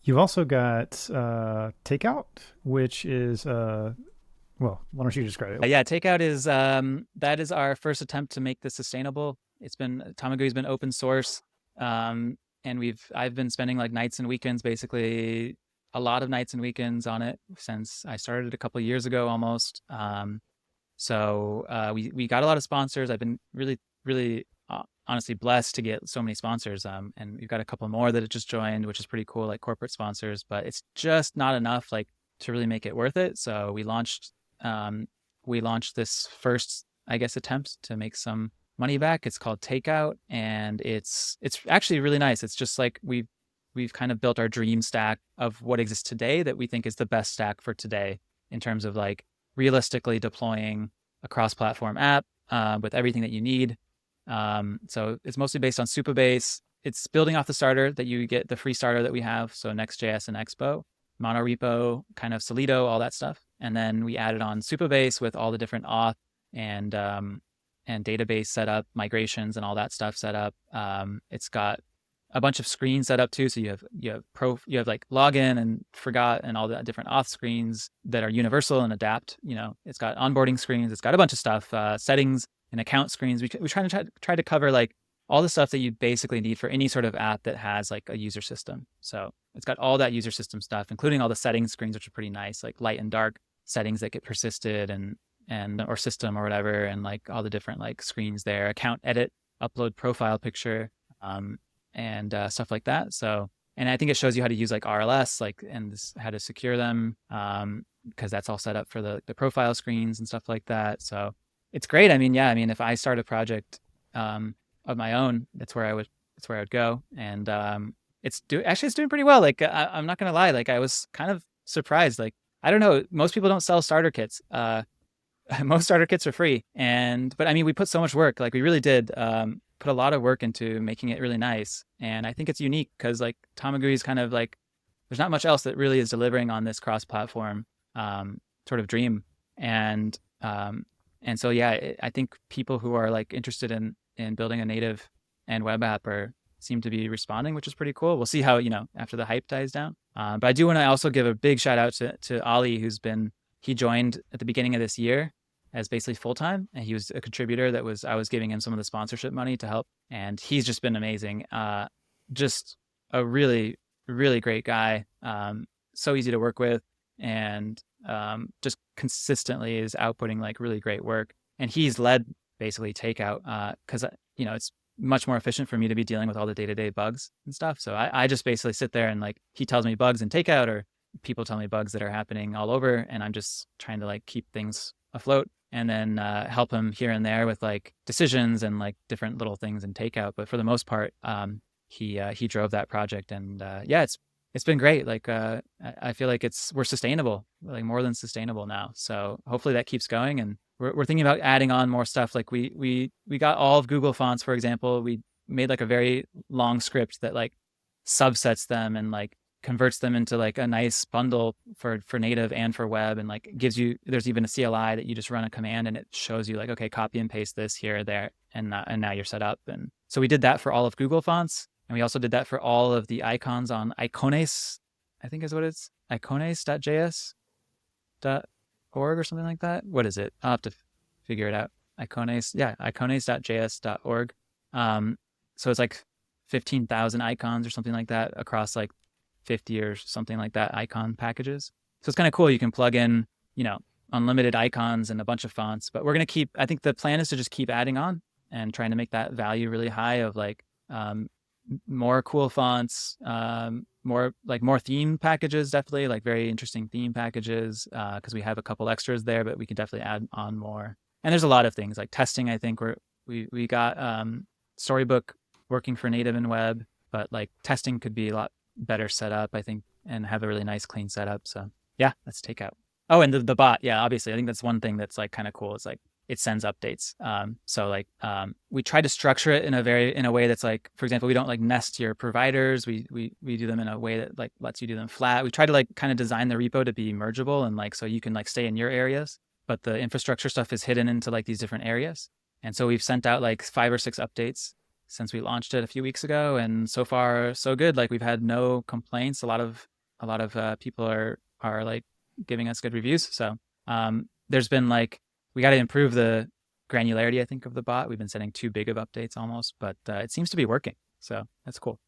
You've also got Takeout, which is well, why don't you describe it? Yeah, Takeout is that is our first attempt to make this sustainable. It's been Tamagui's been open source, and I've been spending like nights and weekends, basically a lot of nights and weekends on it since I started a couple of years ago almost. We got a lot of sponsors. I've been really honestly blessed to get so many sponsors. And we've got a couple more that have just joined, which is pretty cool, like corporate sponsors. But it's just not enough, like to really make it worth it. So um, we launched this first, I guess, attempt to make some money back. It's called Takeout, and it's actually really nice. It's just like we've kind of built our dream stack of what exists today that we think is the best stack for today in terms of like realistically deploying a cross-platform app with everything that you need. So it's mostly based on Supabase. It's building off the starter that you get, the free starter that we have. So Next.js and Expo, monorepo, kind of Solido, all that stuff. And then we added on Supabase with all the different auth and database setup, migrations, and all that stuff set up. It's got a bunch of screens set up too. So you have like login and forgot and all the different auth screens that are universal and adapt. It's got onboarding screens. It's got a bunch of stuff, settings and account screens. We try to cover like all the stuff that you basically need for any sort of app that has like a user system. So it's got all that user system stuff, including all the settings screens, which are pretty nice, like light and dark settings that get persisted and or system or whatever, and like all the different like screens there, account edit, upload profile picture. And stuff like that. So, and I think it shows you how to use like RLS, like, and how to secure them, because that's all set up for the profile screens and stuff like that. So it's great. I mean, yeah, I mean, if I start a project of my own, that's where I would go. And actually it's doing pretty well. Like I'm not gonna lie, like I was kind of surprised. Like I don't know, most people don't sell starter kits. Most starter kits are free, but I mean, we put so much work, like we really did. Put a lot of work into making it really nice. And I think it's unique because like Tamagui is kind of like, there's not much else that really is delivering on this cross-platform sort of dream. And so yeah, I think people who are like interested in building a native and web app seem to be responding, which is pretty cool. We'll see how, after the hype dies down. But I do want to also give a big shout out to Ali, he joined at the beginning of this year as basically full time, and he was a contributor I was giving him some of the sponsorship money to help, and he's just been amazing. Just a really great guy. So easy to work with, and just consistently is outputting like really great work. And he's led basically Takeout because it's much more efficient for me to be dealing with all the day-to-day bugs and stuff. So I just basically sit there and like he tells me bugs in Takeout, or people tell me bugs that are happening all over, and I'm just trying to like keep things afloat, and then help him here and there with like decisions and like different little things in Takeout. But for the most part, he drove that project, and yeah, it's been great. Like I feel like we're sustainable, like more than sustainable now. So hopefully that keeps going, and we're thinking about adding on more stuff. Like we got all of Google fonts, for example. We made like a very long script that like subsets them and like converts them into like a nice bundle for native and for web, and like there's even a CLI that you just run a command and it shows you like, okay, copy and paste this here or there, and now you're set up. And so we did that for all of Google fonts, and we also did that for all of the icons on Icones, I think is what it's, icones.js .org or something like that. What is it? I'll have to figure it out. Icones.js.org. So it's like 15,000 icons or something like that across like 50 or something like that icon packages. So it's kind of cool. You can plug in, unlimited icons and a bunch of fonts, but I think the plan is to just keep adding on and trying to make that value really high of like more cool fonts, more theme packages, definitely like very interesting theme packages, because we have a couple extras there, but we can definitely add on more. And there's a lot of things like testing. I think we got Storybook working for native and web, but like testing could be a lot better set up, I think, and have a really nice clean setup. So yeah, let's Takeout. Oh, and the bot, yeah, obviously I think that's one thing that's like kind of cool. It's like it sends updates. We try to structure it in a way that's like, for example, we don't like nest your providers. We do them in a way that like lets you do them flat. We try to like kind of design the repo to be mergeable, and like so you can like stay in your areas, but the infrastructure stuff is hidden into like these different areas. And so we've sent out like 5 or 6 updates since we launched it a few weeks ago, and so far so good. Like we've had no complaints. A lot of people are like giving us good reviews. So there's been like we got to improve the granularity, I think, of the bot. We've been sending too big of updates almost, but it seems to be working. So that's cool.